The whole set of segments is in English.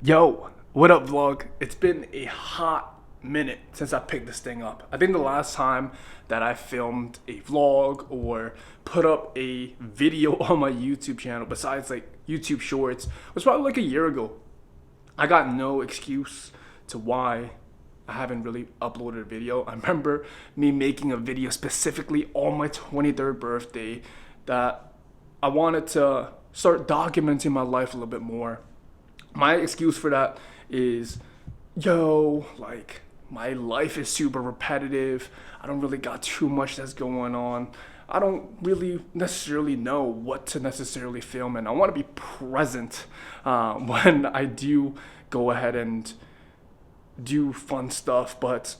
Yo, what up, vlog? It's been a hot minute since I picked this thing up. I think the last time that I filmed a vlog or put up a video on my YouTube channel, besides like YouTube Shorts, was probably like a year ago. I got no excuse to why I haven't really uploaded a video. I remember me making a video specifically on my 23rd birthday that I wanted to start documenting my life a little bit more. My excuse for that is, yo, like, my life is super repetitive. I don't really got too much that's going on. I don't really necessarily know what to necessarily film, and I want to be present when I do go ahead and do fun stuff. But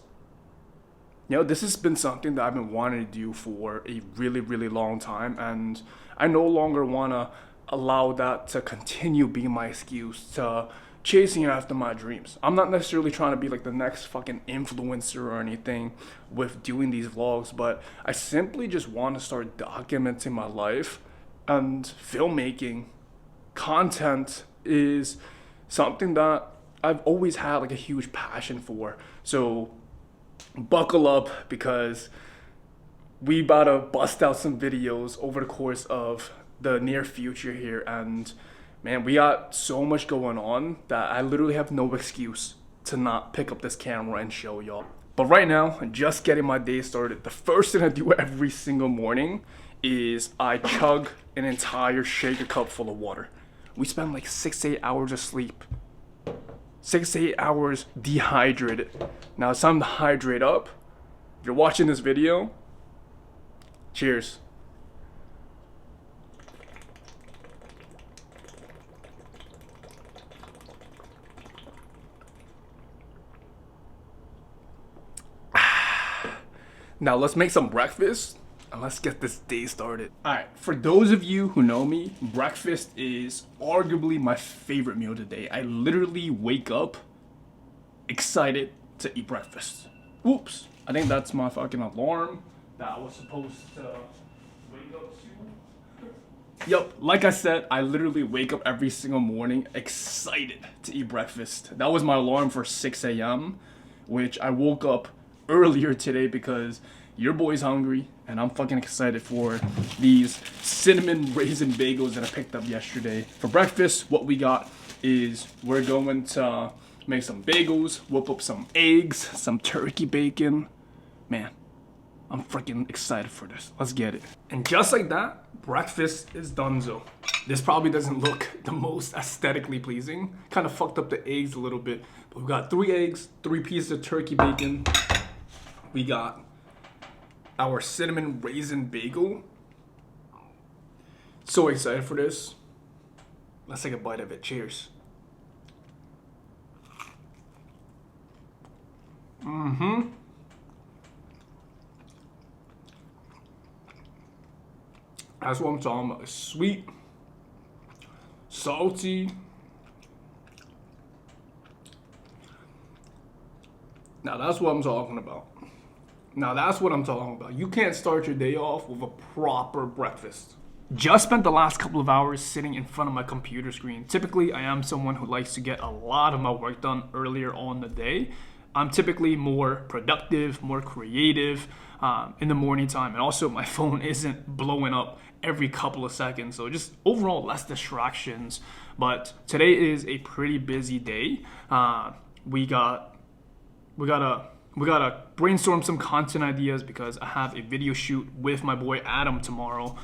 this has been something that I've been wanting to do for a really, really long time, and I no longer want to allow that to continue being my excuse to chasing after my dreams. I'm not necessarily trying to be like the next fucking influencer or anything with doing these vlogs, but I simply just want to start documenting my life, and filmmaking content is something that I've always had like a huge passion for. So buckle up, because we about to bust out some videos over the course of the near future here. And man, we got so much going on that I literally have no excuse to not pick up this camera and show y'all. But right now, just getting my day started, the first thing I do every single morning is I chug an entire shaker cup full of water. We spend like 6 to 8 hours of sleep, 6 to 8 hours dehydrated. Now it's time to hydrate up. If you're watching this video, cheers. Now let's make some breakfast and let's get this day started. Alright, for those of you who know me, breakfast is arguably my favorite meal today. I literally wake up excited to eat breakfast. Oops, I think that's my fucking alarm that I was supposed to wake up to. Yup, like I said, I literally wake up every single morning excited to eat breakfast. That was my alarm for 6 a.m., which I woke up earlier today because your boy's hungry and I'm fucking excited for these cinnamon raisin bagels that I picked up yesterday. For breakfast, what we got is we're going to make some bagels, whip up some eggs, some turkey bacon. Man, I'm freaking excited for this. Let's get it. And just like that, breakfast is donezo. This probably doesn't look the most aesthetically pleasing. Kind of fucked up the eggs a little bit. But we've got 3 eggs, 3 pieces of turkey bacon. We got our cinnamon raisin bagel. So excited for this. Let's take a bite of it. Cheers. That's what I'm talking about. It's sweet, salty. Now that's what I'm talking about. You can't start your day off with a proper breakfast. Just spent the last couple of hours sitting in front of my computer screen. Typically, I am someone who likes to get a lot of my work done earlier on the day. I'm typically more productive, more creative in the morning time. And also, my phone isn't blowing up every couple of seconds. So just overall, less distractions. But today is a pretty busy day. We gotta brainstorm some content ideas because I have a video shoot with my boy Adam tomorrow.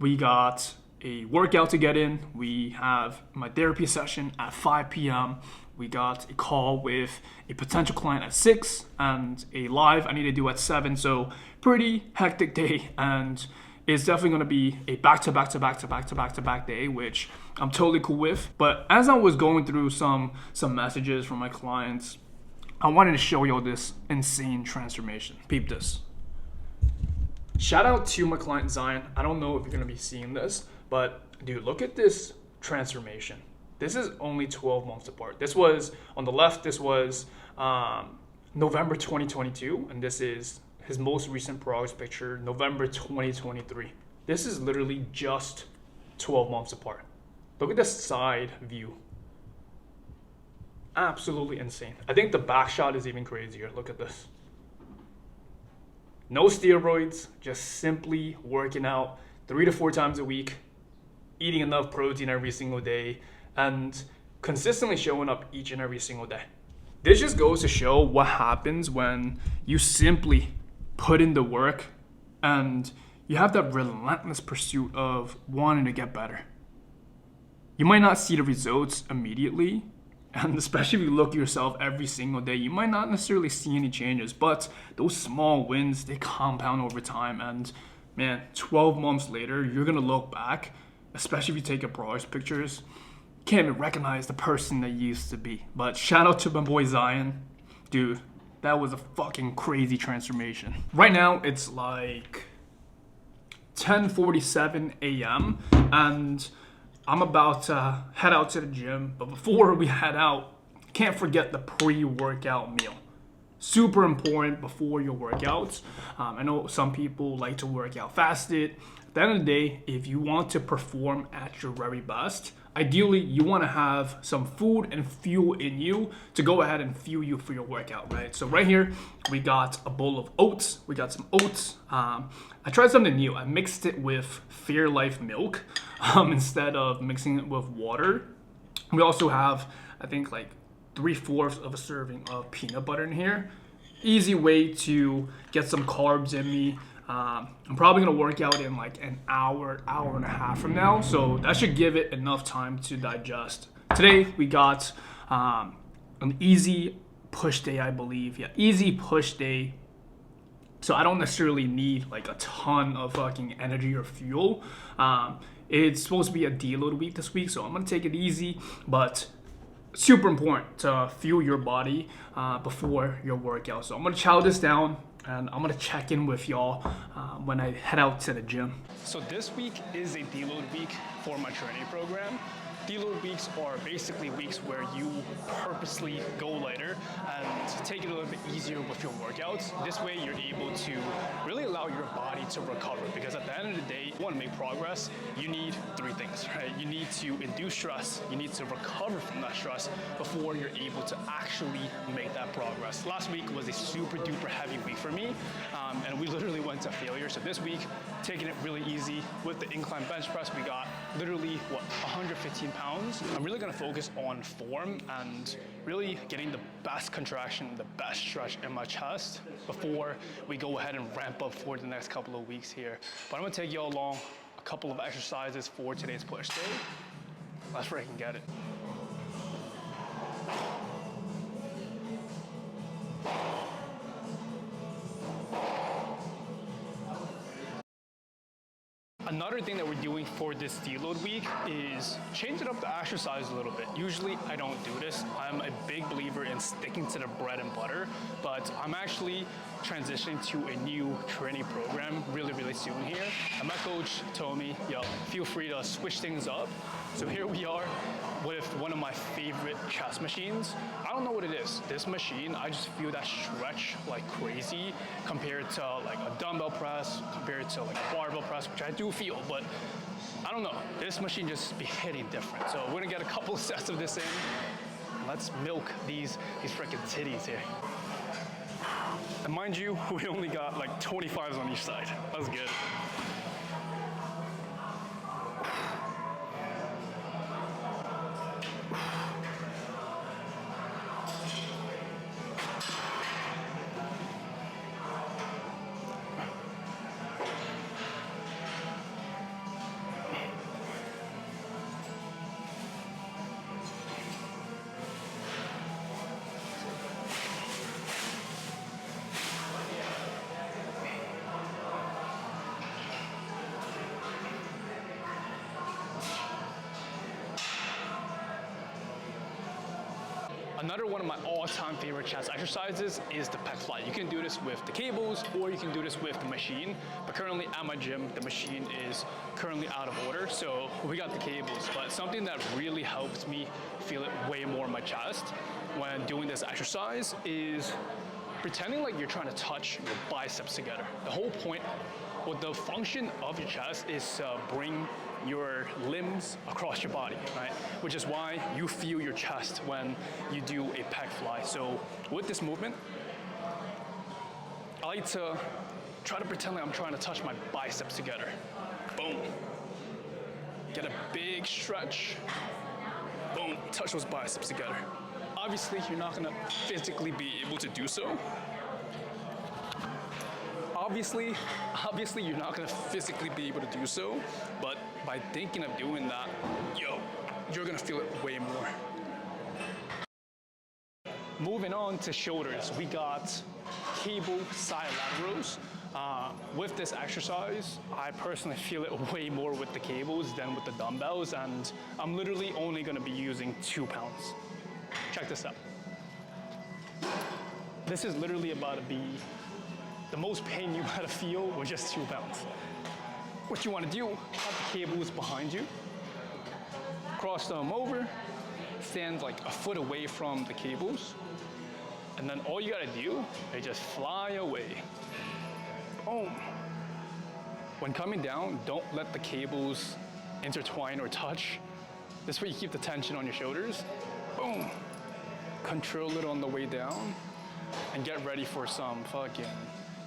We got a workout to get in. We have my therapy session at 5 p.m. We got a call with a potential client at 6 and a live I need to do at 7. So pretty hectic day, and it's definitely going to be a back-to-back day, which I'm totally cool with. But as I was going through some messages from my clients, I wanted to show you this insane transformation. Peep this. Shout out to my client Zion. I don't know if you're gonna be seeing this, but dude, look at this transformation. This is only 12 months apart. This was, on the left, this was November 2022, and this is his most recent progress picture, November 2023. This is literally just 12 months apart. Look at the side view. Absolutely insane. I think the back shot is even crazier. Look at this. No steroids, just simply working out 3 to 4 times a week, eating enough protein every single day, and consistently showing up each and every single day. This just goes to show what happens when you simply put in the work and you have that relentless pursuit of wanting to get better. You might not see the results immediately, and especially if you look at yourself every single day, you might not necessarily see any changes, but those small wins, they compound over time. And man, 12 months later, you're gonna look back, especially if you take your progress pictures, you can't even recognize the person that you used to be. But shout out to my boy Zion. Dude, that was a fucking crazy transformation. Right now, it's like 10:47 a.m. and I'm about to head out to the gym, but before we head out, can't forget the pre-workout meal. Super important before your workouts. I know some people like to work out fasted. At the end of the day, if you want to perform at your very best, ideally you want to have some food and fuel in you to go ahead and fuel you for your workout, right? So right here, we got a bowl of oats. We got some oats. I tried something new. I mixed it with Fairlife milk instead of mixing it with water. We also have, I think, like 3/4 of a serving of peanut butter in here. Easy way to get some carbs in me. I'm probably gonna work out in like an hour and a half from now, so that should give it enough time to digest. Today we got an easy push day, I believe. Yeah, easy push day. So I don't necessarily need like a ton of fucking energy or fuel. It's supposed to be a deload week this week, so I'm gonna take it easy, but super important to fuel your body before your workout. So I'm gonna chow this down and I'm gonna check in with y'all when I head out to the gym. So this week is a deload week for my training program. Deload weeks are basically weeks where you purposely go lighter and take it a little bit easier with your workouts. This way you're able to really allow your body to recover, because at the end of the day, you want to make progress, you need 3 things, right? You need to induce stress, you need to recover from that stress before you're able to actually make that progress. Last week was a super duper heavy week for me, and we literally went to failure. So this week, taking it really easy with the incline bench press, we got literally, 115 pounds. I'm really gonna focus on form and really getting the best contraction, the best stretch in my chest before we go ahead and ramp up for the next couple of weeks here. But I'm gonna take you all along a couple of exercises for today's push day. Let's freaking get it. Another thing that we're doing for this deload week is changing up the exercise a little bit. Usually I don't do this. I'm a big believer in sticking to the bread and butter, but I'm actually transitioning to a new training program really soon here. And my coach told me, yo, feel free to switch things up. So here we are with one of my favorite chest machines. I don't know what it is. This machine, I just feel that stretch like crazy compared to like a dumbbell press, compared to like a barbell press, which I do feel, but I don't know. This machine just be hitting different. So we're gonna get a couple of sets of this in. Let's milk these freaking titties here. And mind you, we only got like 25s on each side. That's good. Another one of my all-time favorite chest exercises is the pec fly. You can do this with the cables or you can do this with the machine. But currently at my gym, the machine is currently out of order, so we got the cables. But something that really helps me feel it way more in my chest when doing this exercise is pretending like you're trying to touch your biceps together. The whole point Well, the function of your chest is to bring your limbs across your body, right? Which is why you feel your chest when you do a pec fly. So with this movement, I like to try to pretend like I'm trying to touch my biceps together. Boom. Get a big stretch. Boom, touch those biceps together. Obviously, you're not gonna physically be able to do so. Obviously, you're not gonna physically be able to do so, but by thinking of doing that, you're gonna feel it way more. Moving on to shoulders, we got cable side laterals. With this exercise, I personally feel it way more with the cables than with the dumbbells, and I'm literally only gonna be using 2 pounds. Check this out. This is literally about to be the most pain you gotta feel with just 2 pounds. What you wanna do, have the cables behind you, cross them over, stand like a foot away from the cables, and then all you gotta do is just fly away. Boom. When coming down, don't let the cables intertwine or touch. This way you keep the tension on your shoulders. Boom. Control it on the way down, and get ready for some fucking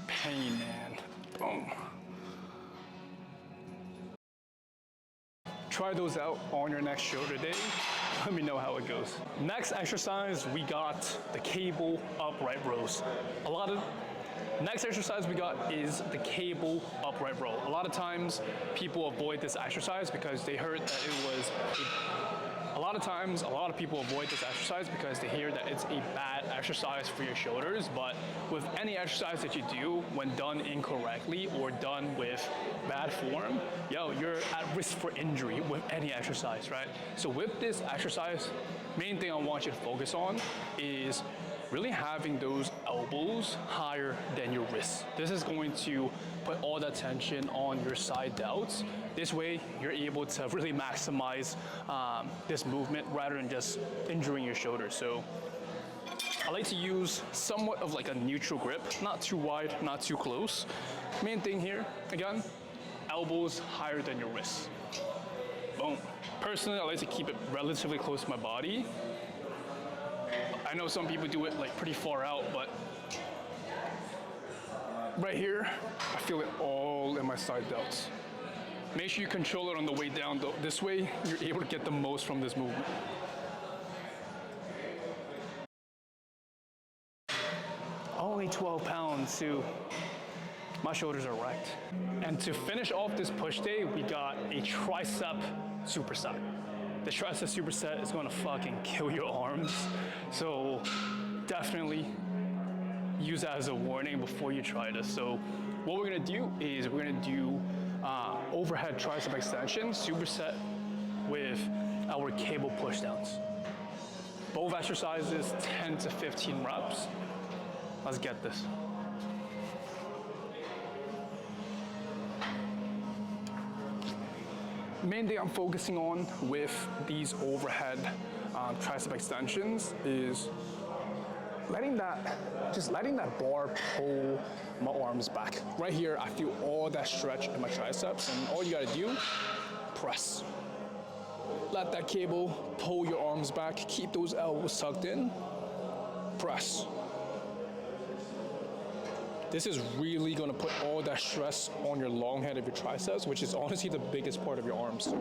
pain, man. Boom. Try those out on your next shoulder day. Let me know how it goes. Next exercise, we got the cable upright rows. Next exercise we got is the cable upright row. A lot of times people avoid this exercise because they heard that it was a lot of people avoid this exercise because they hear that it's a bad exercise for your shoulders, but with any exercise that you do, when done incorrectly or done with bad form, you're at risk for injury with any exercise, right? So with this exercise, main thing I want you to focus on is really having those elbows higher than your wrists. This is going to put all that tension on your side delts. This way, you're able to really maximize this movement rather than just injuring your shoulder. So I like to use somewhat of like a neutral grip, not too wide, not too close. Main thing here, again, elbows higher than your wrists. Boom. Personally, I like to keep it relatively close to my body. I know some people do it like pretty far out, but right here, I feel it all in my side delts. Make sure you control it on the way down though. This way, you're able to get the most from this movement. Only 12 pounds too. My shoulders are wrecked. And to finish off this push day, we got a tricep superset. The tricep superset is gonna fucking kill your arms. So definitely use that as a warning before you try this. So what we're gonna do is we're gonna do overhead tricep extension superset with our cable push downs. Both exercises 10 to 15 reps. Let's get this. Main thing I'm focusing on with these overhead tricep extensions is letting that bar pull my arms back. Right here, I feel all that stretch in my triceps, and all you gotta do, press. Let that cable pull your arms back, keep those elbows tucked in, press. This is really gonna put all that stress on your long head of your triceps, which is honestly the biggest part of your arms.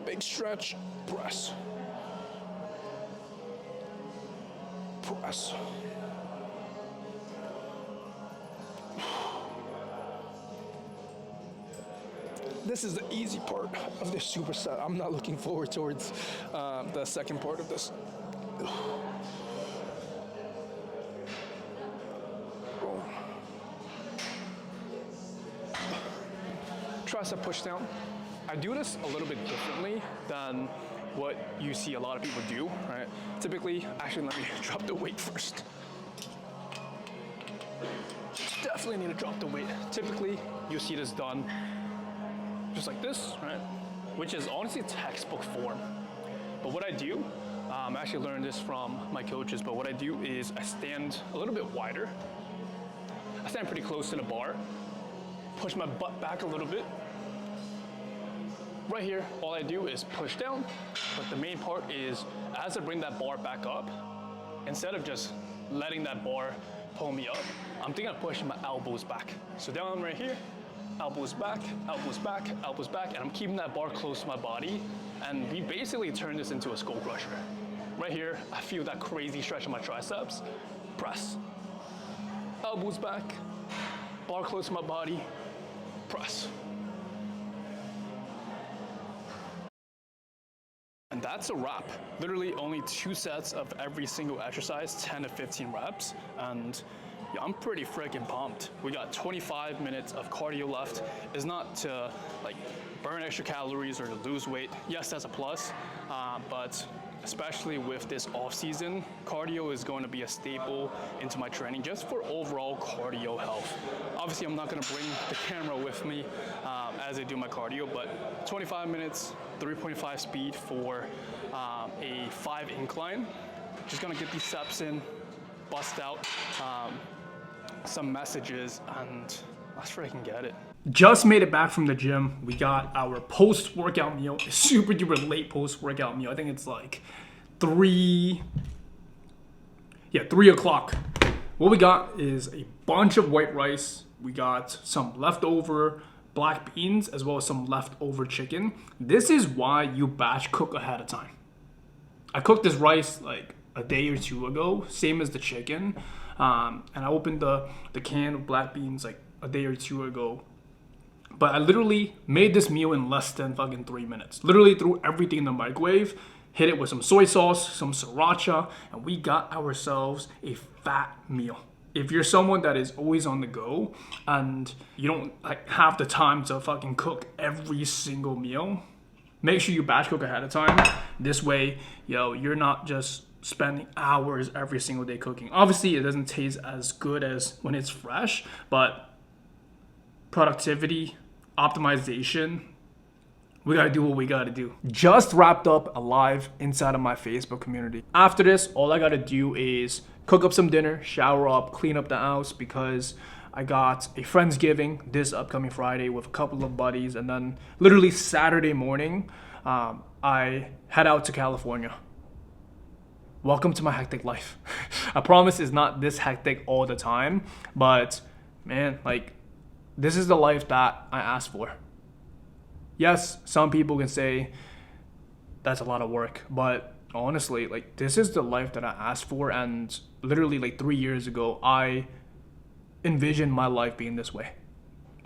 Big stretch, press. Press. This is the easy part of this superset. I'm not looking forward towards the second part of this. Tricep push down. I do this a little bit differently than what you see a lot of people do, right? Typically, actually let me drop the weight first. Definitely need to drop the weight. Typically, you see this done just like this, right? Which is honestly textbook form. But what I do, I actually learned this from my coaches, but what I do is I stand a little bit wider. I stand pretty close to the bar. push my butt back a little bit. Right here, all I do is push down, but the main part is as I bring that bar back up, instead of just letting that bar pull me up, I'm thinking of pushing my elbows back. So down right here, elbows back, elbows back, elbows back, and I'm keeping that bar close to my body, and we basically turn this into a skull crusher. Right here, I feel that crazy stretch in my triceps, press. Elbows back, bar close to my body, press. And that's a wrap. Literally only 2 sets of every single exercise, 10 to 15 reps. And yeah, I'm pretty freaking pumped. We got 25 minutes of cardio left. It's not to like burn extra calories or to lose weight. Yes, that's a plus, but especially with this off season, cardio is going to be a staple into my training just for overall cardio health. Obviously, I'm not going to bring the camera with me as I do my cardio, but 25 minutes, 3.5 speed for a 5 incline. Just going to get these steps in, bust out some messages, and let's freaking get it. Just made it back from the gym. We got our post-workout meal, a super duper late post-workout meal. I think it's like 3 o'clock. What we got is a bunch of white rice. We got some leftover black beans as well as some leftover chicken. This is why you batch cook ahead of time. I cooked this rice like a day or 2 ago, same as the chicken. And I opened the can of black beans like a day or 2 ago. But I literally made this meal in less than fucking 3 minutes. Literally threw everything in the microwave, hit it with some soy sauce, some sriracha, and we got ourselves a fat meal. If you're someone that is always on the go and you don't like have the time to fucking cook every single meal, make sure you batch cook ahead of time. This way, you're not just spending hours every single day cooking. Obviously, it doesn't taste as good as when it's fresh, but productivity, optimization, we gotta do what we gotta do. Just wrapped up a live inside of my Facebook community. After this, all I gotta do is cook up some dinner, shower up, clean up the house, because I got a Friendsgiving this upcoming Friday with a couple of buddies, and then literally Saturday morning, I head out to California. Welcome to my hectic life. I promise it's not this hectic all the time, but man, like, this is the life that I asked for. Yes, some people can say that's a lot of work, but honestly, like, this is the life that I asked for, and literally like 3 years ago, I envisioned my life being this way.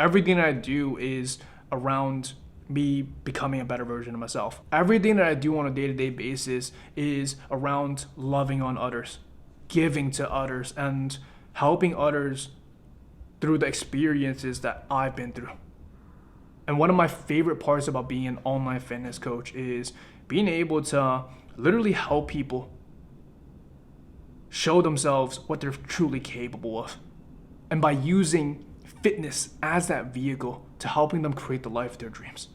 Everything I do is around me becoming a better version of myself. Everything that I do on a day-to-day basis is around loving on others, giving to others, and helping others through the experiences that I've been through. And one of my favorite parts about being an online fitness coach is being able to literally help people show themselves what they're truly capable of. And by using fitness as that vehicle to helping them create the life of their dreams.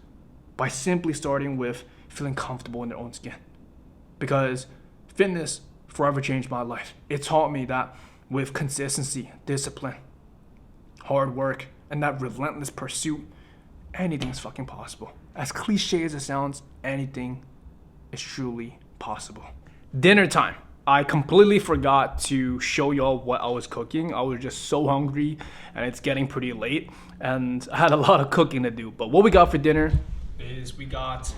By simply starting with feeling comfortable in their own skin. Because fitness forever changed my life. It taught me that with consistency, discipline, hard work, and that relentless pursuit, anything is fucking possible. As cliche as it sounds, anything is truly possible. Dinner time. I completely forgot to show y'all what I was cooking. I was just so hungry, and it's getting pretty late, and I had a lot of cooking to do. But what we got for dinner is we got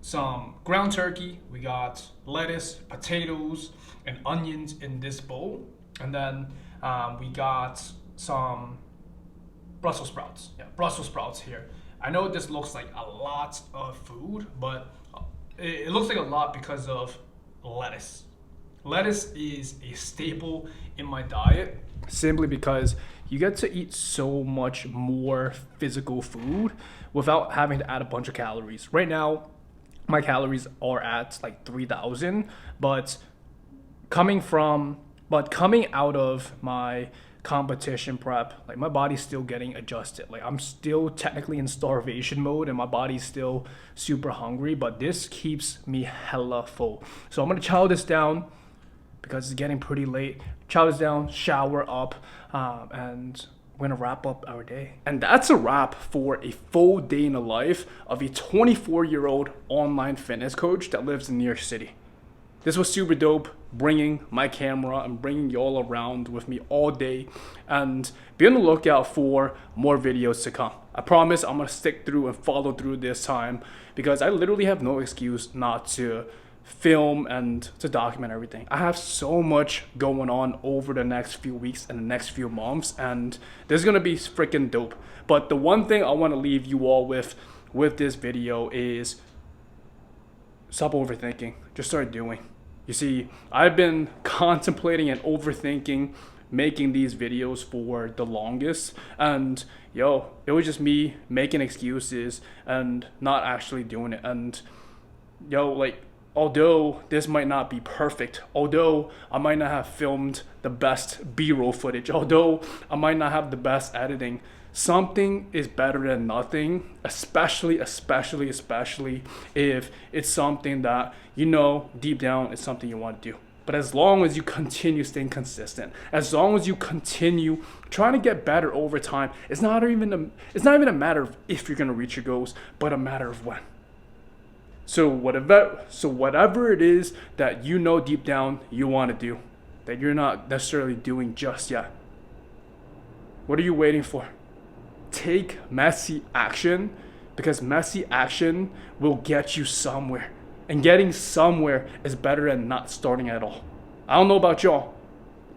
some ground turkey, we got lettuce, potatoes, and onions in this bowl, and then we got some Brussels sprouts. Yeah, Brussels sprouts here. I know this looks like a lot of food, but it looks like a lot because of lettuce. Lettuce is a staple in my diet simply because you get to eat so much more physical food without having to add a bunch of calories. Right now, my calories are at like 3,000, but coming out of my competition prep, like my body's still getting adjusted. Like I'm still technically in starvation mode and my body's still super hungry, but this keeps me hella full. So I'm gonna chow this down because it's getting pretty late. Chow this down, shower up, and we're gonna wrap up our day. And that's a wrap for a full day in the life of a 24-year-old online fitness coach that lives in New York City. This was super dope, bringing my camera and bringing y'all around with me all day, and be on the lookout for more videos to come. I promise I'm gonna stick through and follow through this time, because I literally have no excuse not to film and to document everything. I have so much going on over the next few weeks and the next few months, and this is gonna be freaking dope. But the one thing I wanna leave you all with this video is stop overthinking, just start doing. You see, I've been contemplating and overthinking making these videos for the longest, and it was just me making excuses and not actually doing it. And like, although this might not be perfect, although I might not have filmed the best B-roll footage, although I might not have the best editing, something is better than nothing, especially if it's something that deep down is something you want to do. But as long as you continue staying consistent, as long as you continue trying to get better over time, it's not even a matter of if you're gonna reach your goals, but a matter of when. So whatever it is that deep down you want to do, that you're not necessarily doing just yet, what are you waiting for? Take messy action, because messy action will get you somewhere. And getting somewhere is better than not starting at all. I don't know about y'all,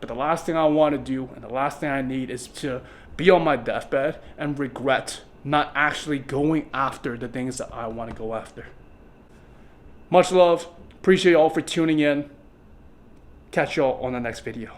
but the last thing I want to do and the last thing I need is to be on my deathbed and regret not actually going after the things that I want to go after. Much love. Appreciate y'all for tuning in. Catch y'all on the next video.